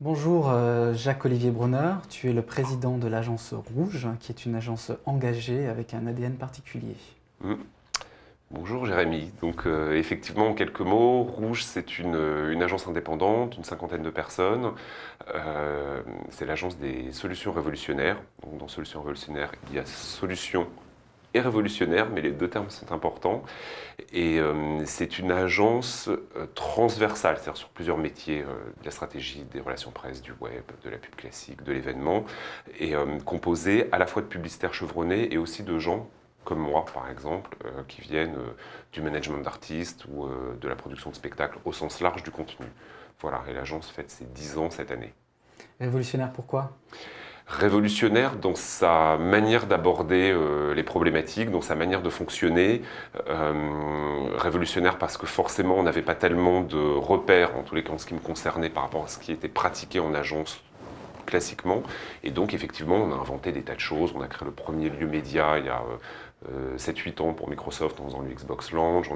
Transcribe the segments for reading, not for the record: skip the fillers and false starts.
Bonjour Jacques-Olivier Brunner, tu es le président de l'agence Rouge, qui est une agence engagée avec un ADN particulier. Mm. Bonjour Jérémy. Donc effectivement, en quelques mots, Rouge, c'est une agence indépendante, une cinquantaine de personnes. C'est l'agence des solutions révolutionnaires. Donc, dans solutions révolutionnaires, il y a solutions et révolutionnaire, mais les deux termes sont importants. Et c'est une agence transversale, c'est-à-dire sur plusieurs métiers, de la stratégie, des relations presse, du web, de la pub classique, de l'événement, et composée à la fois de publicitaires chevronnés et aussi de gens comme moi, par exemple, qui viennent du management d'artistes ou de la production de spectacles au sens large du contenu. Voilà, et l'agence fête ses 10 ans cette année. Révolutionnaire pourquoi? Révolutionnaire dans sa manière d'aborder les problématiques, dans sa manière de fonctionner. Révolutionnaire parce que forcément on n'avait pas tellement de repères, en tous les cas en ce qui me concernait, par rapport à ce qui était pratiqué en agence classiquement. Et donc effectivement on a inventé des tas de choses. On a créé le premier lieu média il y a 7-8 ans pour Microsoft en faisant le Xbox Lounge.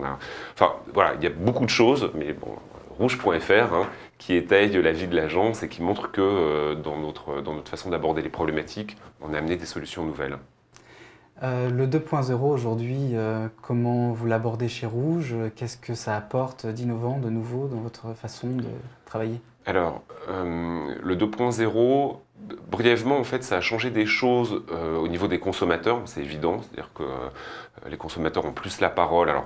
Enfin voilà, il y a beaucoup de choses, mais bon, rouge.fr, hein, qui étaye la vie de l'agence et qui montre que dans notre façon d'aborder les problématiques, on a amené des solutions nouvelles. Le 2.0 aujourd'hui, comment vous l'abordez chez Rouge? Qu'est-ce que ça apporte d'innovant, de nouveau dans votre façon de travailler? Alors, le 2.0, brièvement, en fait, ça a changé des choses au niveau des consommateurs, c'est évident, c'est-à-dire que les consommateurs ont plus la parole. Alors,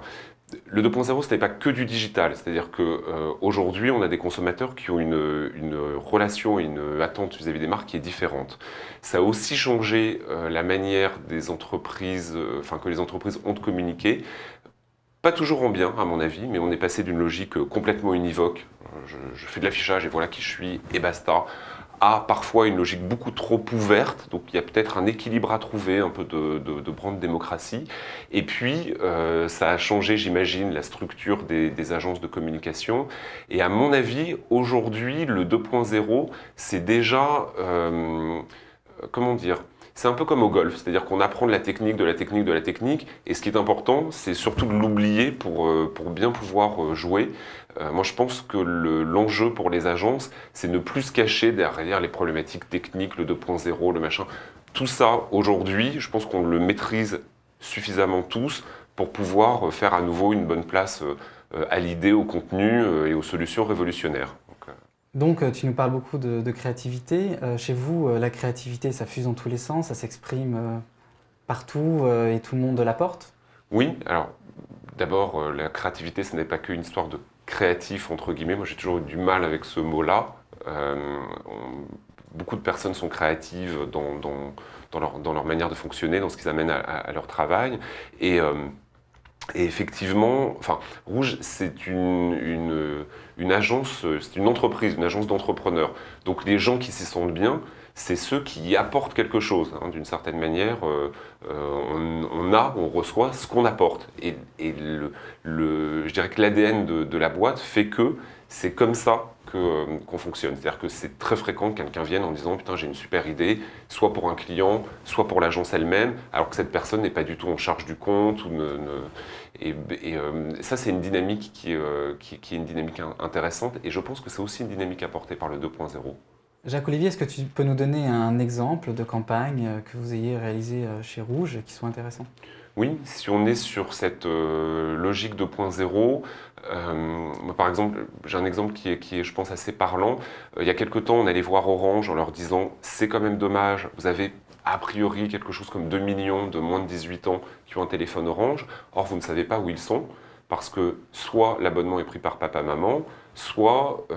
le 2.0, ce n'est pas que du digital, c'est-à-dire qu'aujourd'hui, on a des consommateurs qui ont une relation et une attente vis-à-vis des marques qui est différente. Ça a aussi changé la manière des entreprises, enfin que les entreprises ont de communiquer. Pas toujours en bien, à mon avis, mais on est passé d'une logique complètement univoque, je fais de l'affichage et voilà qui je suis, et basta, à parfois une logique beaucoup trop ouverte, donc il y a peut-être un équilibre à trouver, un peu de brand démocratie. Et puis, ça a changé, j'imagine, la structure des agences de communication. Et à mon avis, aujourd'hui, le 2.0, c'est déjà, comment dire, c'est un peu comme au golf, c'est-à-dire qu'on apprend de la technique, de la technique, de la technique, et ce qui est important, c'est surtout de l'oublier pour bien pouvoir jouer. Moi, je pense que l'enjeu pour les agences, c'est ne plus se cacher derrière les problématiques techniques, le 2.0, le machin. Tout ça, aujourd'hui, je pense qu'on le maîtrise suffisamment tous pour pouvoir faire à nouveau une bonne place à l'idée, au contenu et aux solutions révolutionnaires. Donc tu nous parles beaucoup de créativité. Chez vous, la créativité, ça fuse dans tous les sens, ça s'exprime partout et tout le monde la porte? Oui, alors d'abord, la créativité, ce n'est pas qu'une histoire de créatif, entre guillemets. Moi, j'ai toujours eu du mal avec ce mot-là. Beaucoup de personnes sont créatives dans leur manière de fonctionner, dans ce qu'ils amènent à leur travail. Et, euh, et effectivement, enfin, Rouge, c'est une agence, c'est une entreprise, une agence d'entrepreneurs. Donc les gens qui s'y sentent bien, c'est ceux qui y apportent quelque chose. Hein, d'une certaine manière, on reçoit ce qu'on apporte. Je dirais que l'ADN de la boîte fait que c'est comme ça qu'on fonctionne. C'est-à-dire que c'est très fréquent que quelqu'un vienne en disant «Putain, j'ai une super idée», soit pour un client, soit pour l'agence elle-même, alors que cette personne n'est pas du tout en charge du compte. Ça, c'est une dynamique qui est une dynamique intéressante, et je pense que c'est aussi une dynamique apportée par le 2.0. Jacques-Olivier, est-ce que tu peux nous donner un exemple de campagne que vous ayez réalisée chez Rouge qui soit intéressant? Oui, si on est sur cette logique 2.0, moi par exemple, j'ai un exemple qui est, je pense, assez parlant. Il y a quelque temps, on allait voir Orange en leur disant c'est quand même dommage, vous avez a priori quelque chose comme 2 millions de moins de 18 ans qui ont un téléphone Orange, or vous ne savez pas où ils sont, parce que soit l'abonnement est pris par papa-maman, soit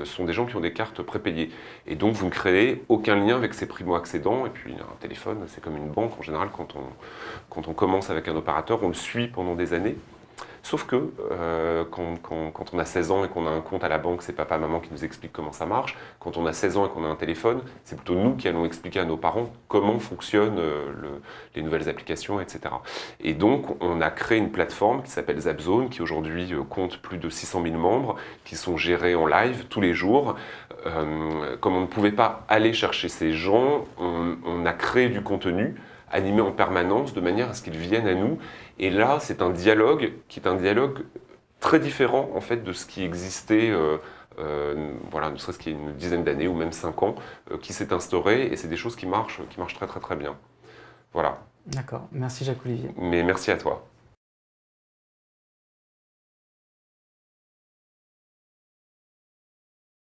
sont des gens qui ont des cartes prépayées. Et donc vous ne créez aucun lien avec ces primo-accédants, et puis un téléphone, c'est comme une banque en général, quand on commence avec un opérateur, on le suit pendant des années. Sauf que quand on a 16 ans et qu'on a un compte à la banque, c'est papa, maman qui nous explique comment ça marche. Quand on a 16 ans et qu'on a un téléphone, c'est plutôt nous qui allons expliquer à nos parents comment fonctionnent les nouvelles applications, etc. Et donc, on a créé une plateforme qui s'appelle Zapzone, qui aujourd'hui compte plus de 600 000 membres, qui sont gérés en live tous les jours. Comme on ne pouvait pas aller chercher ces gens, on a créé du contenu animé en permanence de manière à ce qu'ils viennent à nous. Et là, c'est un dialogue qui est un dialogue très différent en fait de ce qui existait voilà, ne serait-ce qu'il y a une dizaine d'années ou même 5 ans, qui s'est instauré et c'est des choses qui marchent très très très bien. Voilà. D'accord. Merci Jacques-Olivier. Mais merci à toi.